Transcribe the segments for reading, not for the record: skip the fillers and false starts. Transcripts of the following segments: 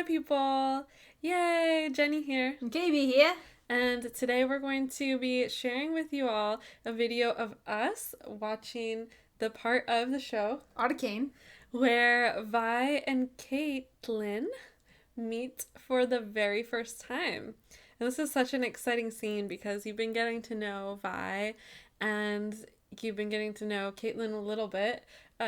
people! Yay! Jenny here. And KB here. And today we're going to be sharing with you all a video of us watching the part of the show Arcane, where Vi and Caitlyn meet for the very first time. And this is such an exciting scene because you've been getting to know Vi and you've been getting to know Caitlyn a little bit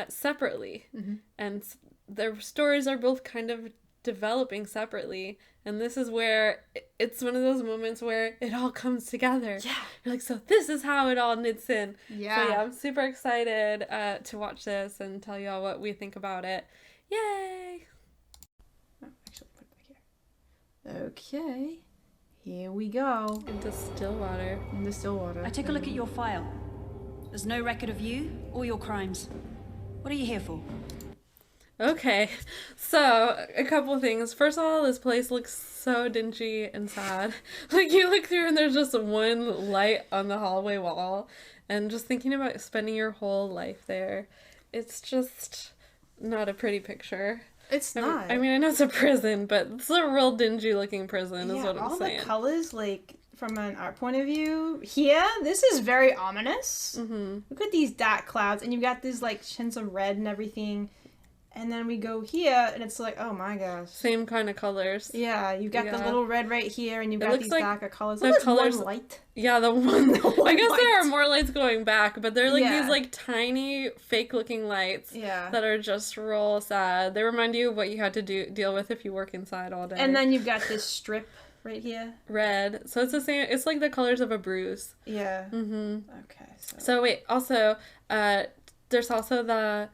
separately. Mm-hmm. And their stories are both kind of developing separately. And this is where it's one of those moments where it all comes together. Yeah. You're like, so this is how it all knits in. Yeah. So yeah, I'm super excited to watch this and tell you all what we think about it. Yay! Oh, actually, put it back here. Okay. Here we go. Into Stillwater. Into Stillwater. I took a look at your file. There's no record of you or your crimes. What are you here for? Okay, so a couple of things. First of all, this place looks so dingy and sad. Like, you look through and there's just one light on the hallway wall. And just thinking about spending your whole life there, it's just not a pretty picture. It's not. I mean, I know it's a prison, but it's a real dingy looking prison is what I'm saying. All the colors, like, from an art point of view, here, this is very ominous. Mm-hmm. Look at these dark clouds, and you've got these, like, hints of red and everything. And then we go here, and it's like, oh my gosh. Same kind of colors. Yeah, you've got the little red right here, and you've got these like darker colors. The colors, one light. Yeah, the one I guess light. There are more lights going back, but they're like these like tiny, fake-looking lights that are just real sad. They remind you of what you had to deal with if you work inside all day. And then you've got this strip right here. Red. So it's the same. It's like the colors of a bruise. Yeah. Mm-hmm. Okay. So wait, also, there's also the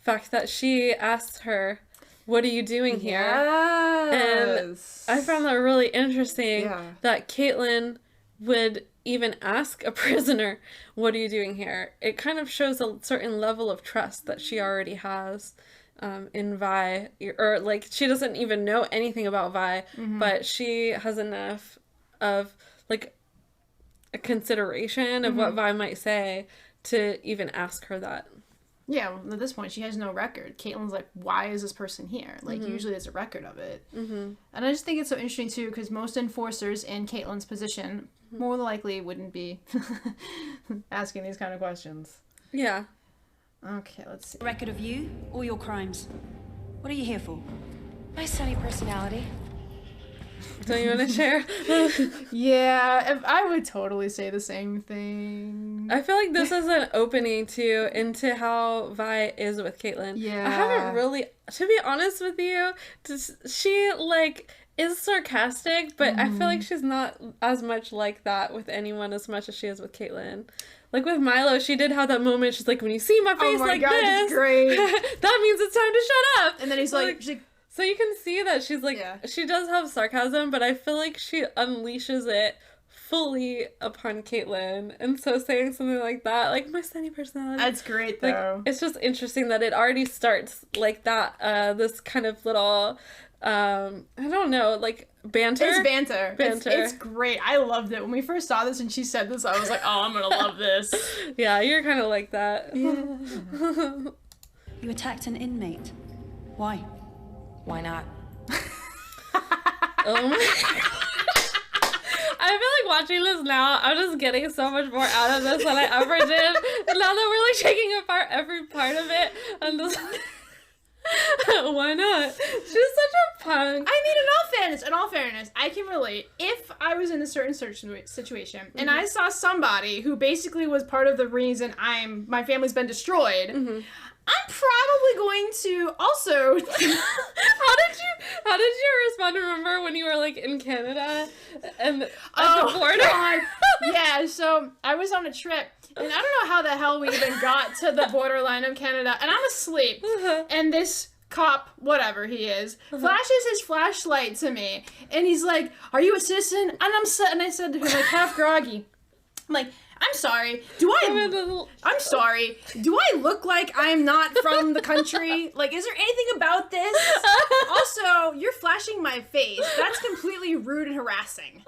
fact that she asked her, what are you doing here? Yes. And I found that really interesting that Caitlyn would even ask a prisoner, what are you doing here? It kind of shows a certain level of trust that she already has in Vi, or like she doesn't even know anything about Vi, but she has enough of like a consideration of what Vi might say to even ask her that. Yeah, well, at this point, she has no record. Caitlyn's like, why is this person here? Like, usually there's a record of it. Mm-hmm. And I just think it's so interesting, too, because most enforcers in Caitlyn's position more likely wouldn't be asking these kind of questions. Yeah. Okay, let's see. Record of you or your crimes. What are you here for? My sunny personality. Don't you want to share? Yeah, I would totally say the same thing. I feel like this is an opening into how Vi is with Caitlyn. Yeah. I haven't really, to be honest with you, she like is sarcastic, but I feel like she's not as much like that with anyone as much as she is with Caitlyn. Like with Milo, she did have that moment. She's like, when you see my face like this, that's great. That means it's time to shut up. And then he's like so you can see that she's like, she does have sarcasm, but I feel like she unleashes it fully upon Caitlyn. And so saying something like that, like, my sunny personality. That's great, though. Like, it's just interesting that it already starts like that, this kind of little, I don't know, like, banter. It's banter. It's great. I loved it. When we first saw this and she said this, I was like, oh, I'm gonna love this. Yeah, you're kind of like that. Yeah. You attacked an inmate. Why? Why not? Oh my God. I feel like watching this now, I'm just getting so much more out of this than I ever did. And now that we're like taking apart every part of it, I'm just why not? She's such a punk. I mean, in all fairness, I can relate. If I was in a certain situation and I saw somebody who basically was part of the reason my family's been destroyed, I'm probably going to also. How did you respond? Remember when you were like in Canada and at the border? God. Yeah, so I was on a trip and I don't know how the hell we even got to the borderline of Canada, and I'm asleep, and this cop, whatever he is, flashes his flashlight to me, and he's like, "Are you a citizen?" And I said to him, like, half groggy, I'm like, I'm sorry. I'm sorry. Do I look like I'm not from the country? Like, is there anything about this? Also, you're flashing my face. That's completely rude and harassing.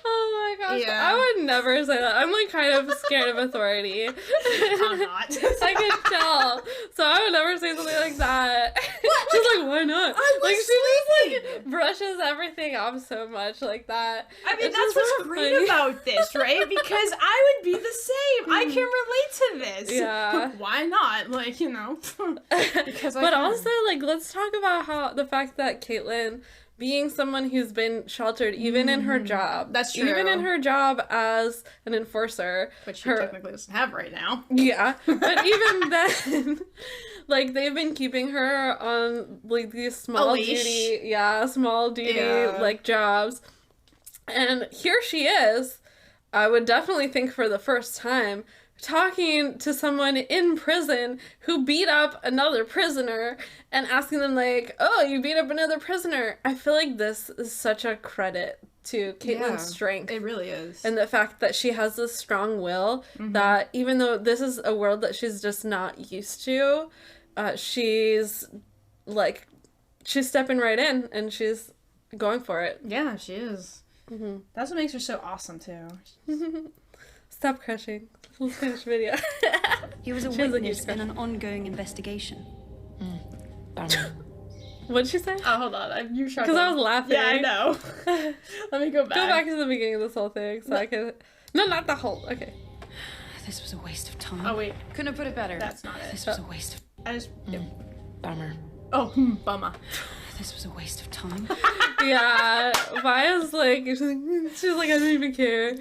Oh my gosh. Yeah. I would never say that. I'm like kind of scared of authority. I'm not. I can tell. So I would never say something like that. What? She's like, why not? I was like, sleeping. brushes everything off so much like that. I mean, It's that's just what's so great funny. about this, right? Because I would be the same. I can relate to this. Yeah. Why not? Like, you know. Because I But can. also, like, let's talk about how the fact that Caitlyn, being someone who's been sheltered even in her job. That's true. Even in her job as an enforcer. Which she technically doesn't have right now. Yeah. But even then, like, they've been keeping her on, like, these small duty, like, jobs. And here she is, I would definitely think for the first time, talking to someone in prison who beat up another prisoner and asking them, like, oh, you beat up another prisoner. I feel like this is such a credit to Caitlyn's strength. It really is. And the fact that she has this strong will that even though this is a world that she's just not used to, she's stepping right in and she's going for it. Yeah, she is. That's what makes her so awesome, too. Stop crushing. Let's finish video. He was a She has a witness huge in an ongoing investigation. Bummer. What'd she say? Oh, hold on. You shut Because I was laughing. Yeah, I know. Let me go back. Go back to the beginning of this whole thing so I can... No, not the whole... Okay. This was a waste of time. Oh, wait. Couldn't have put it better. That's not it. This was a waste of... I just... Bummer. Oh, bummer. This was a waste of time. Yeah. Maya's like... She's like, I don't even care.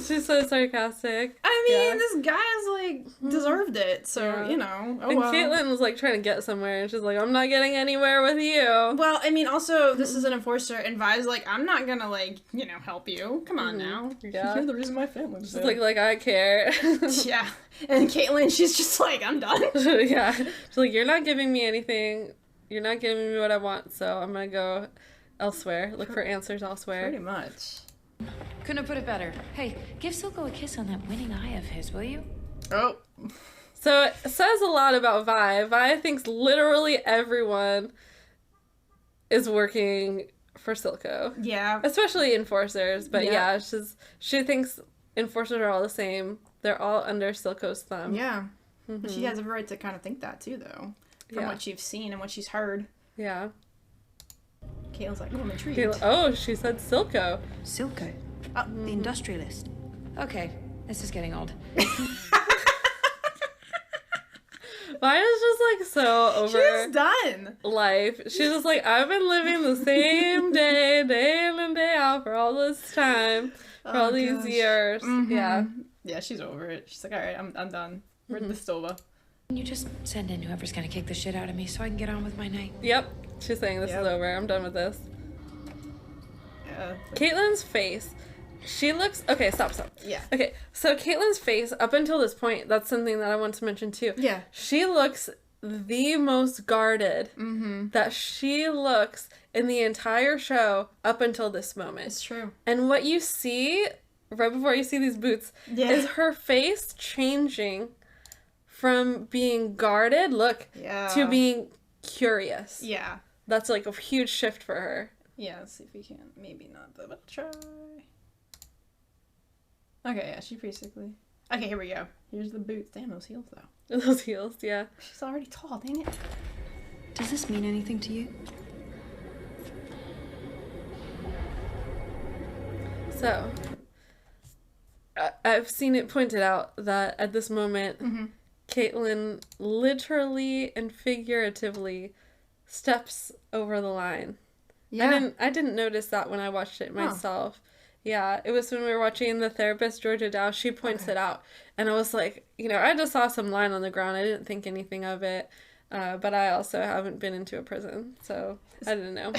She's so sarcastic. I mean, Yeah. this guy's, like, deserved it, so, Yeah. you know. Oh, And well. Caitlyn was like trying to get somewhere and she's like, I'm not getting anywhere with you. Well, I mean, also, this is an enforcer, and Vi's like, I'm not gonna, like, you know, help you. Come on now. Yeah. You're the reason my family's She's dead. like I care. Yeah. And Caitlyn, she's just like, I'm done. Yeah. She's like, you're not giving me anything. You're not giving me what I want, so I'm gonna go elsewhere. Look for answers elsewhere. Pretty much. Couldn't have put it better. Hey, give Silco a kiss on that winning eye of his, will you? Oh. So it says a lot about Vi. Vi thinks literally everyone is working for Silco. Yeah. Especially enforcers, but Yeah. she thinks enforcers are all the same. They're all under Silco's thumb. Yeah. She has a right to kind of think that, too, though. From Yeah. what she's seen and what she's heard. Yeah. Caitlyn's like, oh, I'm intrigued. Oh, she said Silco. Silco. The industrialist. Okay, this is getting old. Maya's just like so over She's done. life. She's just like, I've been living the same day in and day out for all this time, for all these years. Yeah. Yeah, she's over it. She's like, all right, I'm done. We're the Stova. Can you just send in whoever's gonna kick the shit out of me so I can get on with my night? Yep. She's saying this is over. I'm done with this. Yeah. Caitlyn's face. She looks... Okay, stop. Yeah. Okay, so Caitlyn's face, up until this point, that's something that I want to mention too. Yeah. She looks the most guarded that she looks in the entire show up until this moment. It's true. And what you see, right before you see these boots, is her face changing from being guarded, to being curious. Yeah. That's like a huge shift for her. Yeah, let's see if we can. Maybe not, but let's try. Okay, yeah, she basically... Okay, here we go. Here's the boots. Damn, those heels, though. Those heels, yeah. She's already tall, dang it. Does this mean anything to you? So, I've seen it pointed out that at this moment, Caitlyn literally and figuratively steps over the line. Yeah. I didn't notice that when I watched it myself. Yeah, it was when we were watching The Therapist, Georgia Dow. She points it out. And I was like, I just saw some line on the ground. I didn't think anything of it. But I also haven't been into a prison, so I didn't know.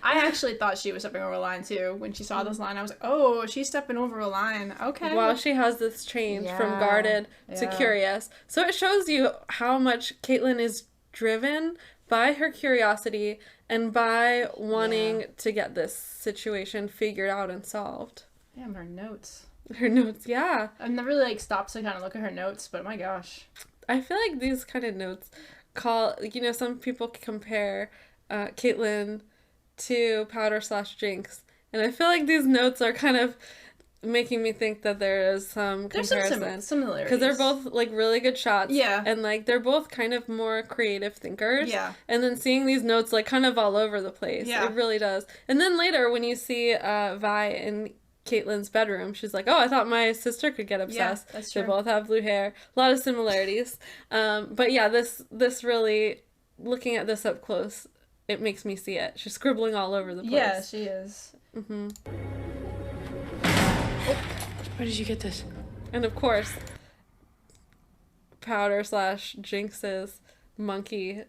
I actually thought she was stepping over a line, too. When she saw this line, I was like, oh, she's stepping over a line. Okay. Well, she has this change from guarded to curious. So it shows you how much Caitlyn is driven by her curiosity and by wanting to get this situation figured out and solved. Damn, her notes. Her notes, yeah. I've never really, stopped to kind of look at her notes, but my gosh. I feel like these kind of notes some people compare Caitlyn to Powder/Jinx. And I feel like these notes are kind of making me think that there is some comparison. There's some similarities. Because they're both, like, really good shots. Yeah. And, like, they're both kind of more creative thinkers. Yeah. And then seeing these notes, like, kind of all over the place. Yeah. It really does. And then later, when you see Vi in Caitlyn's bedroom, she's like, oh, I thought my sister could get obsessed. Yeah, that's true. They both have blue hair. A lot of similarities. But yeah, this really, looking at this up close, it makes me see it. She's scribbling all over the place. Yeah, she is. Mm-hmm. Where did you get this? And of course, Powder / Jinx's monkey,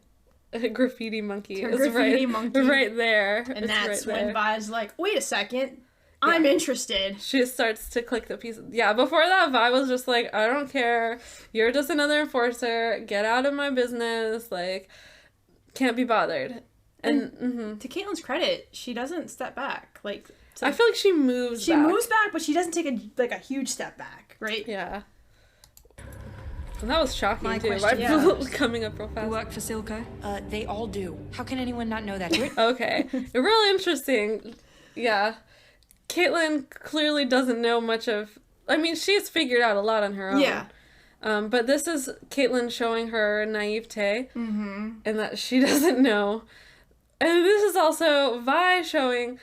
graffiti monkey, Her is graffiti monkey. right there. And It's that's right when there. Vi's like, wait a second, I'm interested. She starts to click the pieces. Yeah, before that, Vi was just like, I don't care. You're just another enforcer. Get out of my business. Like, can't be bothered. And to Caitlyn's credit, she doesn't step back. Like, I feel like she moves she back. moves back, but she doesn't take a huge step back, right? Yeah. And that was shocking, My too. question Vi coming up real You fast. work for Silco? They all do. How can anyone not know that? Okay. Really interesting. Yeah. Caitlyn clearly doesn't know much of... I mean, she's figured out a lot on her own. Yeah. But this is Caitlyn showing her naivete. And that she doesn't know. And this is also Vi showing...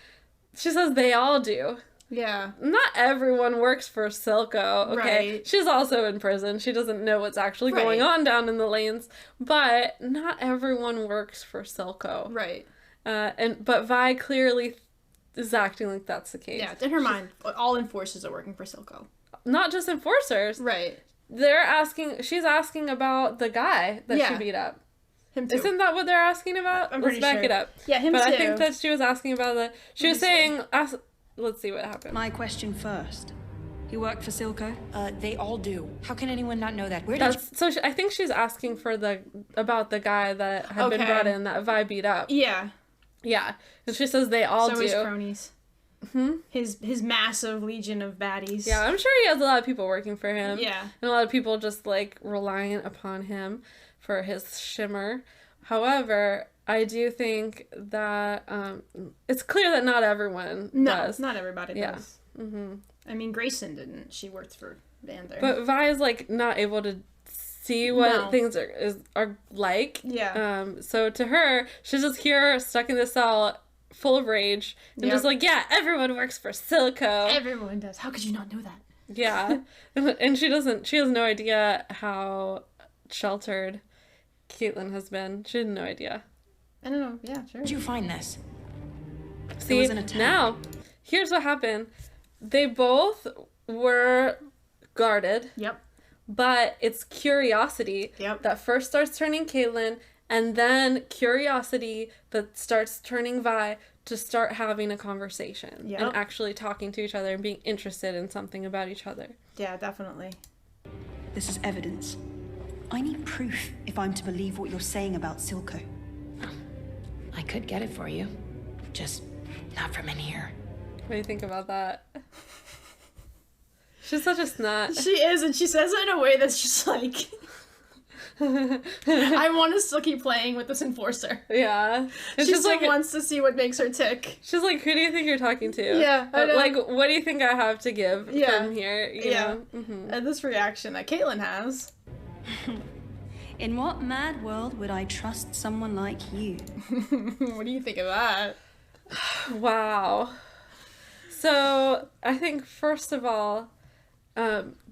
She says they all do. Yeah. Not everyone works for Silco, okay? Right. She's also in prison. She doesn't know what's actually going on down in the lanes. But not everyone works for Silco. Right. But Vi clearly is acting like that's the case. Yeah, in her mind, all enforcers are working for Silco. Not just enforcers. Right. She's asking about the guy that she beat up. Him too. Isn't that what they're asking about? I'm Let's pretty back sure. it up. Yeah, him but too. I think that she was asking about she was saying, let's see what happened. My question first. You work for Silco? They all do. How can anyone not know that? I think she's asking for about the guy that had been brought in that Vi beat up. Yeah. Yeah. And she says they all do. So his cronies. His massive legion of baddies. Yeah, I'm sure he has a lot of people working for him. Yeah. And a lot of people just, like, reliant upon him for his shimmer. However, I do think that it's clear that not everyone does. Not everybody Yeah. does. I mean, Grayson didn't. She worked for Vander. But Vi is, like, not able to see what things are like. Yeah. So to her, she's just here stuck in the cell full of rage and just like, yeah, everyone works for Silco. Everyone does. How could you not know that? Yeah. And she has no idea how sheltered Caitlyn has been. She had no idea. I don't know. Yeah, sure. Where'd you find this? See, now, here's what happened. They both were guarded. Yep. But it's curiosity that first starts turning Caitlyn, and then curiosity that starts turning Vi to start having a conversation and actually talking to each other and being interested in something about each other. Yeah, definitely. This is evidence. I need proof if I'm to believe what you're saying about Silco. I could get it for you. Just not from in here. What do you think about that? She's such a snot. She is, and she says it in a way that's just like... I want to still keep playing with this enforcer. Yeah. And She still wants to see what makes her tick. She's like, who do you think you're talking to? Yeah, I know. Like, what do you think I have to give from here? You know? And this reaction that Caitlyn has. In what mad world would I trust someone like you? What do you think of that? Wow. So, I think, first of all,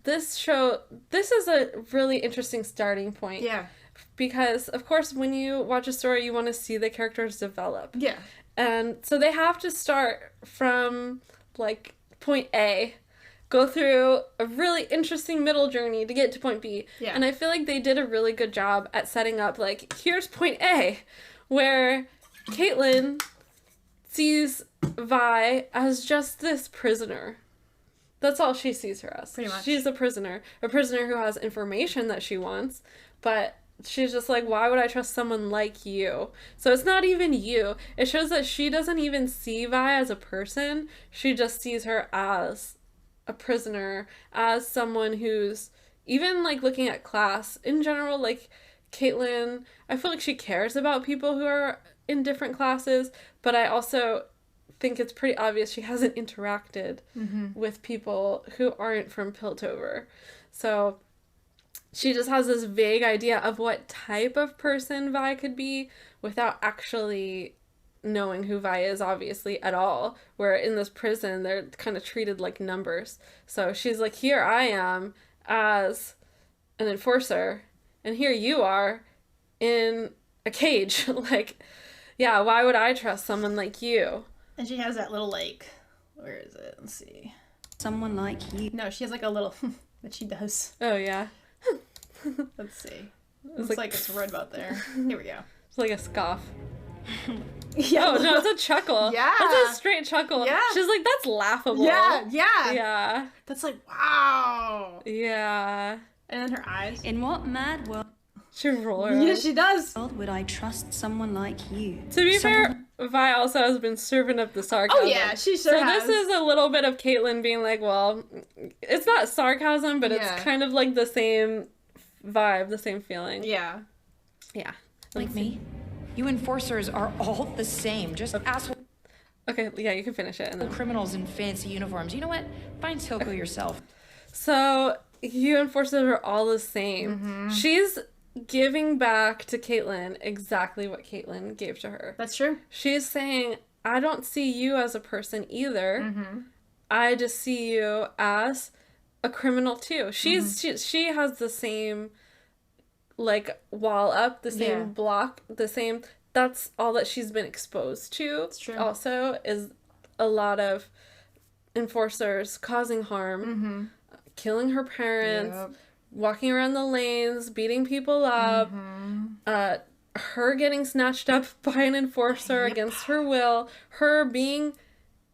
this is a really interesting starting point. Yeah. Because, of course, when you watch a story, you want to see the characters develop. Yeah. And so they have to start from, like, point A, go through a really interesting middle journey to get to point B. Yeah. And I feel like they did a really good job at setting up, like, here's point A, where Caitlyn sees Vi as just this prisoner. That's all she sees her as. Pretty much. She's a prisoner who has information that she wants, but she's just like, why would I trust someone like you? So it's not even you. It shows that she doesn't even see Vi as a person. She just sees her as a prisoner, as someone who's, even, like, looking at class in general, like, Caitlyn, I feel like she cares about people who are in different classes, but I also think it's pretty obvious she hasn't interacted with people who aren't from Piltover. So she just has this vague idea of what type of person Vi could be without actually knowing who Vi is, obviously, at all. Where in this prison, they're kind of treated like numbers. So she's like, here I am as an enforcer, and here you are in a cage. Like, yeah, why would I trust someone like you? And she has that little, like, where is it? Let's see. Someone like you. No, she has like a little that she does. Oh, yeah. Let's see. Looks like it's right about there. Here we go. It's like a scoff. Yeah. Oh, no, it's a chuckle. Yeah. That's a straight chuckle. Yeah. She's like, that's laughable. Yeah. Yeah. That's like, wow. Yeah. And then her eyes. In what mad world She roll her Yeah, eyes. she does. would I trust someone like you? To be fair, Vi also has been serving up the sarcasm. Oh, yeah, she sure has. So this is a little bit of Caitlyn being like, well, it's not sarcasm, but Yeah. it's kind of like the same vibe, the same feeling. Yeah. Yeah. Like me? You enforcers are all the same. Just asshole Okay, yeah, you can finish it. And then... criminals in fancy uniforms. You know what? Find Toko yourself. So, you enforcers are all the same. She's giving back to Caitlyn exactly what Caitlyn gave to her. That's true. She's saying, I don't see you as a person either. I just see you as a criminal too. She has the same, like, wall up, the same Yeah. block, the same... That's all that she's been exposed to. It's true. Also, is a lot of enforcers causing harm, killing her parents, Yep. walking around the lanes, beating people up, her getting snatched up by an enforcer against her will, her being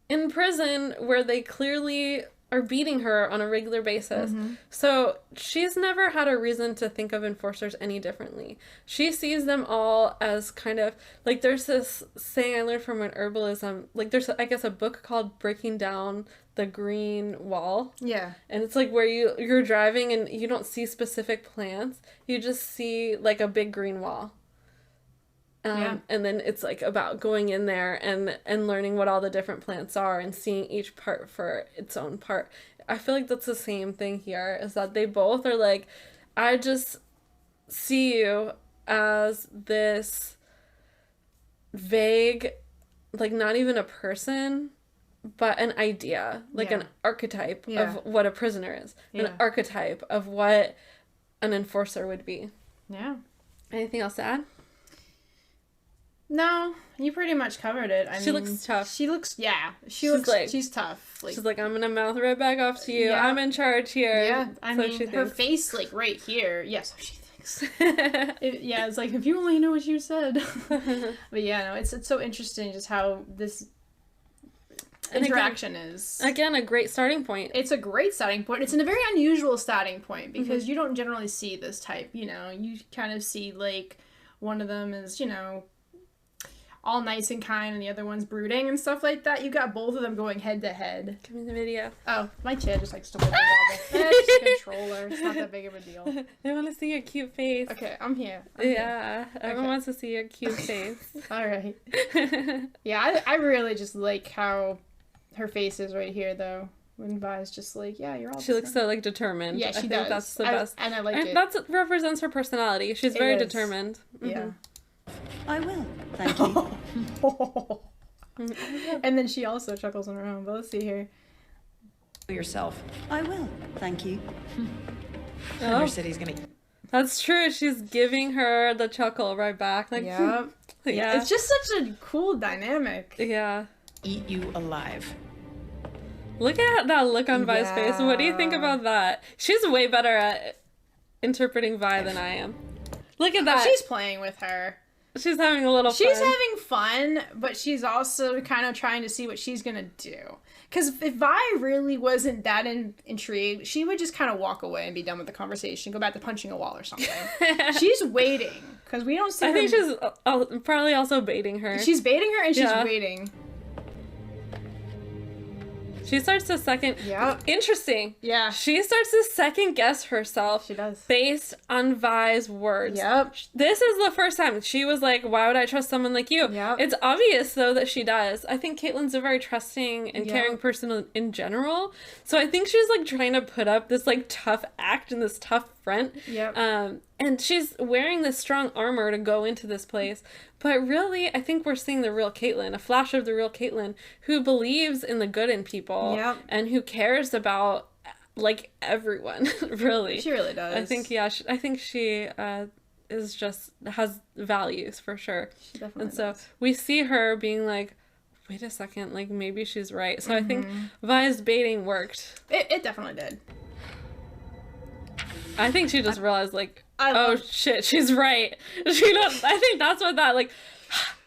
in prison where they clearly are beating her on a regular basis. So she's never had a reason to think of enforcers any differently. She sees them all as kind of, like, there's this saying I learned from an herbalism, like there's, I guess, a book called Breaking Down the Green Wall. Yeah. And it's like where you're driving and you don't see specific plants. You just see like a big green wall. Yeah. And then it's like about going in there and learning what all the different plants are and seeing each part for its own part. I feel like that's the same thing here, is that they both are like, I just see you as this vague, like not even a person, but an idea, like Yeah. an archetype Yeah. of what a prisoner is, Yeah. an archetype of what an enforcer would be. Yeah. Anything else to add? No, you pretty much covered it. I She mean, looks tough. She looks, yeah. She's tough. Like, She's like, I'm gonna mouth right back off to you. Yeah. I'm in charge here. yeah. I So mean, she her thinks. face, like right here. Yeah, so she thinks. Yeah, it's like, if you only knew what you said. But yeah, no, it's so interesting just how this And interaction is. Again, a great starting point. It's a great starting point. It's a very unusual starting point because you don't generally see this type, you know. You kind of see, like, one of them is, you know, all nice and kind and the other one's brooding and stuff like that. You got both of them going head to head. Give me the video. Oh, my chair just likes to wobble wobble. It's just a controller. It's not that big of a deal. I want to see your cute face. Okay, I'm here. I'm here. Yeah, everyone Okay. wants to see your cute face. All right. Yeah, I really just like how her face is right here, though. When Vi's just like, yeah, you're all She the looks same. so like determined. Yeah, I she think does. that's the best. And I like and it. that's what represents her personality. She's It very is. determined. Yeah. I will, thank you. And then she also chuckles on her own. But let's see here. Yourself. I will, thank you. Oh. Your city's gonna. That's true. She's giving her the chuckle right back. Like, Yeah. yeah. It's just such a cool dynamic. Yeah. Eat you alive. Look at that look on Vi's face. What do you think Yeah. about that? She's way better at interpreting Vi than I am. Look at that. She's playing with her. She's having a little She's fun. having fun, but she's also kind of trying to see what she's gonna do. Because if Vi really wasn't that intrigued, she would just kind of walk away and be done with the conversation, go back to punching a wall or something. She's waiting, because we don't see I her. think she's probably also baiting her. She's baiting her and she's Yeah. waiting. She starts to second... Yep. Interesting. Yeah. She starts to second guess herself. She does. Based on Vi's words. Yep. This is the first time she was like, why would I trust someone like you? Yep. It's obvious, though, that she does. I think Caitlyn's a very trusting and Yep. caring person in general. So I think she's, like, trying to put up this, like, tough act and this tough front. Yep. And she's wearing this strong armor to go into this place. But really, I think we're seeing the real Caitlyn, a flash of the real Caitlyn, who believes in the good in people. Yep. And who cares about, like, everyone, really. She really does. I think, yeah, I think she is just, has values, for sure. She definitely And so does. we see her being like, wait a second, like, maybe she's right. So I think Vi's baiting worked. It definitely did. I think she just realized, like, I oh, love- shit, she's right. I think that's what that, like,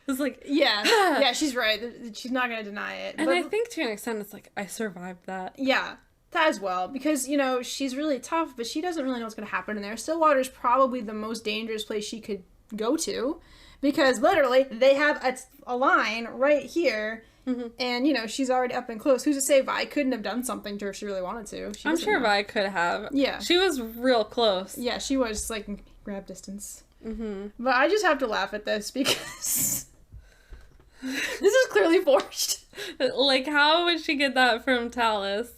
it's like... Yeah. Yeah, she's right. She's not going to deny it. And But- I think to an extent, it's like, I survived that. Yeah, that as well. Because, you know, she's really tough, but she doesn't really know what's going to happen in there. Stillwater's probably the most dangerous place she could go to. Because, literally, they have a line right here. Mm-hmm. And, you know, she's already up and close. Who's to say Vi couldn't have done something to her if she really wanted to? I'm sure Vi could have. Yeah. She was real close. Yeah, she was, like, grab distance. Mm-hmm. But I just have to laugh at this because this is clearly forged. Like, how would she get that from Talus?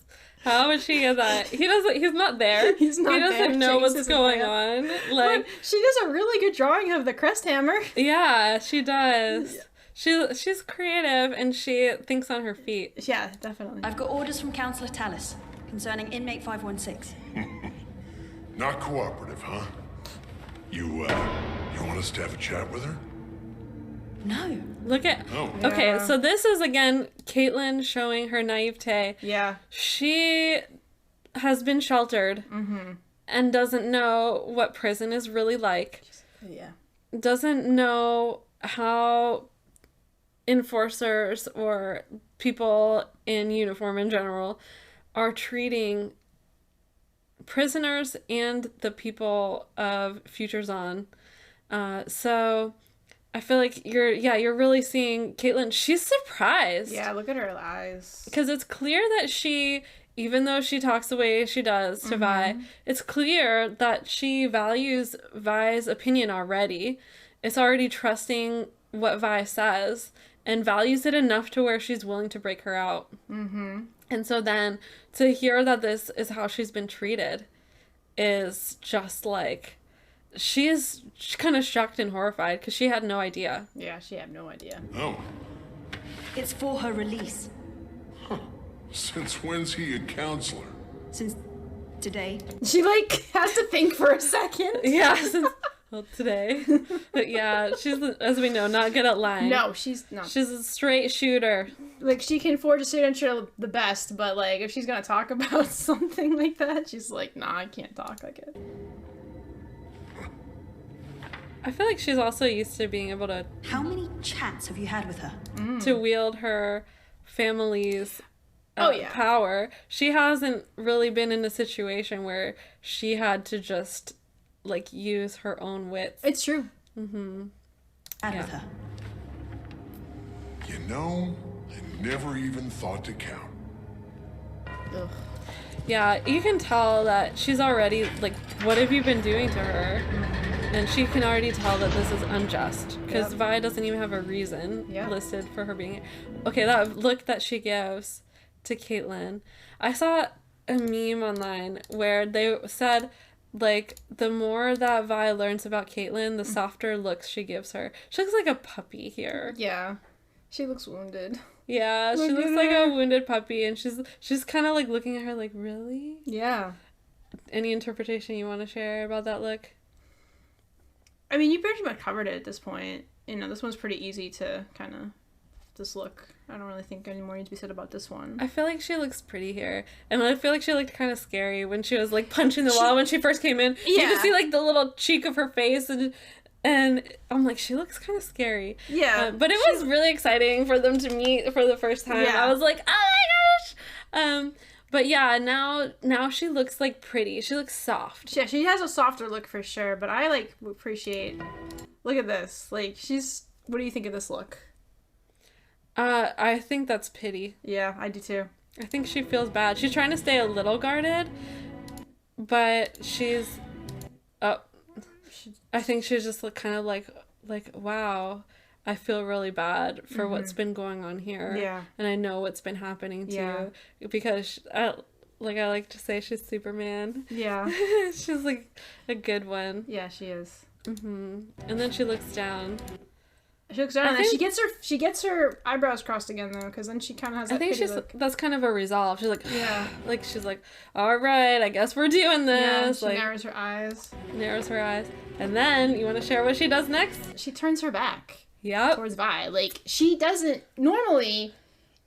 How would she get that? He's not there. He's not He there. doesn't know Chase what's isn't going there. on. Like, But she does a really good drawing of the crest hammer. yeah, she does. She's creative and she thinks on her feet. Yeah, definitely. I've got orders from Councillor Tallis concerning inmate 516. Not cooperative, huh? You want us to have a chat with her? No. Look at... Oh. Okay, Yeah. so this is, again, Caitlyn showing her naivete. Yeah. She has been sheltered and doesn't know what prison is really like. Yeah. Doesn't know how enforcers or people in uniform in general are treating prisoners and the people of Future Zon. So I feel like you're really seeing Caitlyn. She's surprised. Yeah, look at her eyes. Because it's clear that she, even though she talks the way she does to Vi, it's clear that she values Vi's opinion already. It's already trusting what Vi says and values it enough to where she's willing to break her out. Mm-hmm. And so then to hear that this is how she's been treated is just like, she's kind of shocked and horrified because she had no idea. Yeah, she had no idea. Oh. It's for her release. Since when's he a counselor? Since today. She, like, has to think for a second. Yeah, since, well, today. But yeah, she's, as we know, not good at lying. No, she's not. She's a straight shooter. Like, she can forge a signature the best, but, like, if she's gonna talk about something like that, she's like, nah, I can't talk like it. I feel like she's also used to being able to How many chats have you had with her? to wield her family's Oh, yeah. power. She hasn't really been in a situation where she had to just, like, use her own wits. It's true. Had with her. You know, I never even thought to count. Ugh. Yeah, you can tell that she's already, like, what have you been doing to her? And she can already tell that this is unjust. Because Yep. Vi doesn't even have a reason Yep. listed for her being... Okay, that look that she gives to Caitlyn. I saw a meme online where they said, like, the more that Vi learns about Caitlyn, the softer looks she gives her. She looks like a puppy here. Yeah. She looks wounded. Yeah, she Look looks at like a her. wounded puppy, and she's kind of, like, looking at her like, really? Yeah. Any interpretation you want to share about that look? I mean, you pretty much covered it at this point. You know, this one's pretty easy to kind of just look. I don't really think any more needs to be said about this one. I feel like she looks pretty here. And I feel like she looked kind of scary when she was, like, punching the wall when she first came in. You Yeah. could see, like, the little cheek of her face, and I'm like, she looks kind of scary. Yeah. But it was really exciting for them to meet for the first time. Yeah. I was like, oh my gosh! But yeah, now she looks, like, pretty. She looks soft. Yeah, she has a softer look for sure, but I, like, appreciate... Look at this. Like, she's... What do you think of this look? I think that's pity. Yeah, I do too. I think she feels bad. She's trying to stay a little guarded, but she's... Oh, I think she's just kind of like, wow, I feel really bad for what's been going on here. Yeah. And I know what's been happening to you. Because, I like to say she's Superman. Yeah. She's, like, a good one. Yeah, she is. And then she looks down. She looks down, and then she gets her eyebrows crossed again, though, because then she kind of has that I think pity look. that's kind of a resolve. She's like, Yeah. like, she's like, all right, I guess we're doing Yeah, this. she like, narrows her eyes. And then, you want to share what she does next? She turns her back Yep. towards Vi. Like, she doesn't... Normally,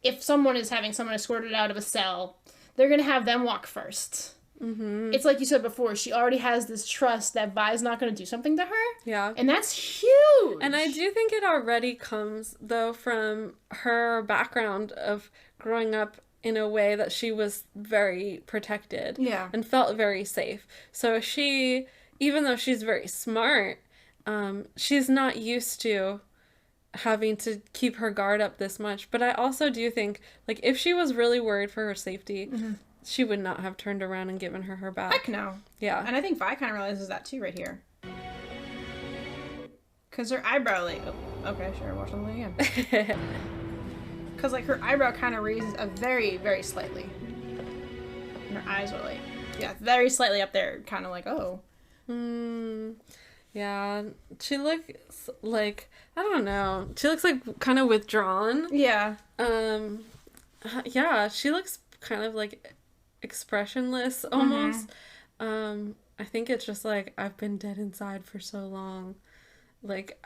if someone is having someone escorted out of a cell, they're going to have them walk first. Mm-hmm. It's like you said before, she already has this trust that Vi's not going to do something to her. Yeah. And that's huge! And I do think it already comes, though, from her background of growing up in a way that she was very protected. Yeah. And felt very safe. So she, even though she's very smart, she's not used to having to keep her guard up this much. But I also do think, like, if she was really worried for her safety... She would not have turned around and given her back. Heck no. Yeah. And I think Vi kind of realizes that too right here. Because her eyebrow, like... Oh, okay, sure, watch the movie again. Because, like, her eyebrow kind of raises a very, very slightly. And her eyes are, like... Yeah, very slightly up there. Kind of like, oh. Yeah. She looks like... I don't know. She looks, like, kind of withdrawn. Yeah. Yeah, she looks kind of, like... expressionless almost. I think it's just like, I've been dead inside for so long, like,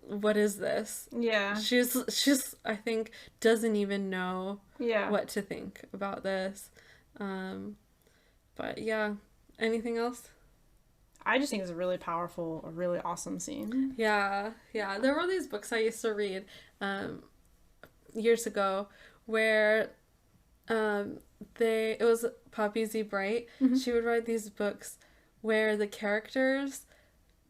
what is this? Yeah. She's I think doesn't even know Yeah. what to think about this. But yeah, anything else? I just think it's a really powerful, a really awesome scene. Yeah, there were these books I used to read years ago where it was Poppy Z. Bright. She would write these books where the characters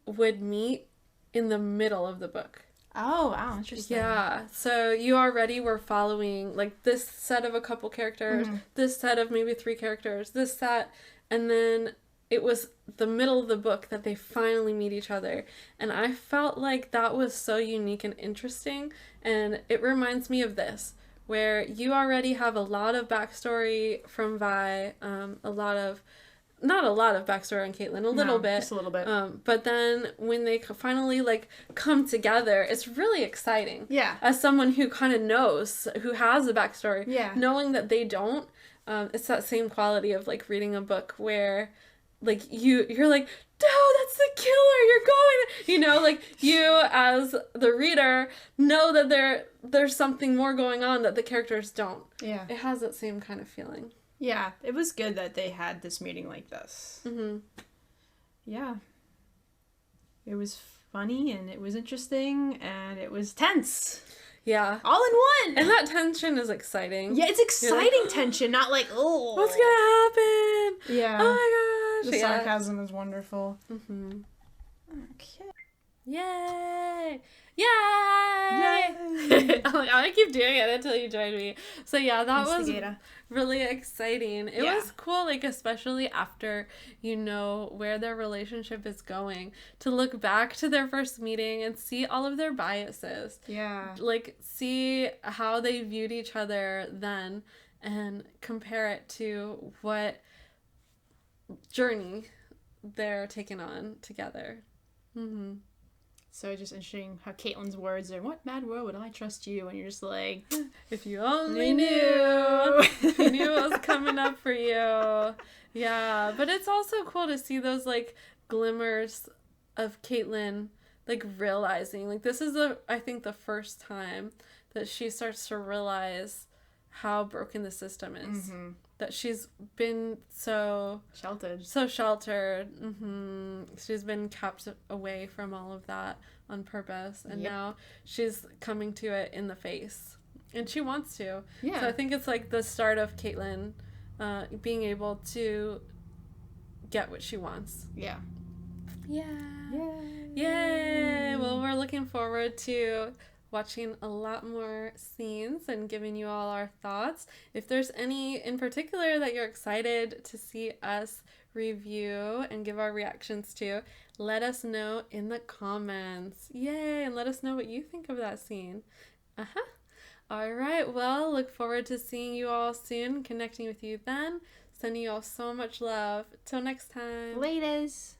would meet in the middle of the book. Oh, wow, interesting. Yeah, so you already were following, like, this set of a couple characters, this set of maybe 3 characters, this set, and then it was the middle of the book that they finally meet each other. And I felt like that was so unique and interesting, and it reminds me of this, where you already have a lot of backstory from Vi, not a lot of backstory on Caitlyn, a little bit. Just a little bit. But then when they finally, like, come together, it's really exciting. Yeah. As someone who kind of knows, who has a backstory. Yeah. Knowing that they don't, it's that same quality of, like, reading a book where, like, you're like, no, that's the killer, you're going, you know, like, you as the reader know that there's something more going on that the characters don't. Yeah. It has that same kind of feeling. Yeah, it was good that they had this meeting like this. Yeah. It was funny, and it was interesting, and it was tense. Yeah. All in one! And that tension is exciting. Yeah, it's exciting tension, not like, oh. What's gonna happen? Yeah. Oh my gosh. The sarcasm is wonderful. Okay. Yay! Yay! I keep doing it until you join me. So yeah, that was really exciting. It was cool, like, especially after you know where their relationship is going, to look back to their first meeting and see all of their biases. Yeah. Like, see how they viewed each other then and compare it to what journey they're taking on together. So just interesting how Caitlyn's words are, what mad world would I trust you? And you're just like, if you only knew. If you knew what was coming up for you. Yeah, but it's also cool to see those, like, glimmers of Caitlyn, like, realizing, like, this is I think the first time that she starts to realize how broken the system is. That she's been so sheltered. She's been kept away from all of that on purpose, and now she's coming to it in the face, and she wants to. Yeah. So I think it's like the start of Caitlyn being able to get what she wants. Yeah. Yeah. Yay! Well, we're looking forward to watching a lot more scenes and giving you all our thoughts. If there's any in particular that you're excited to see us review and give our reactions to, let us know in the comments. Yay! And let us know what you think of that scene. All right, well, look forward to seeing you all soon, connecting with you then. Sending you all so much love. Till next time. Laters.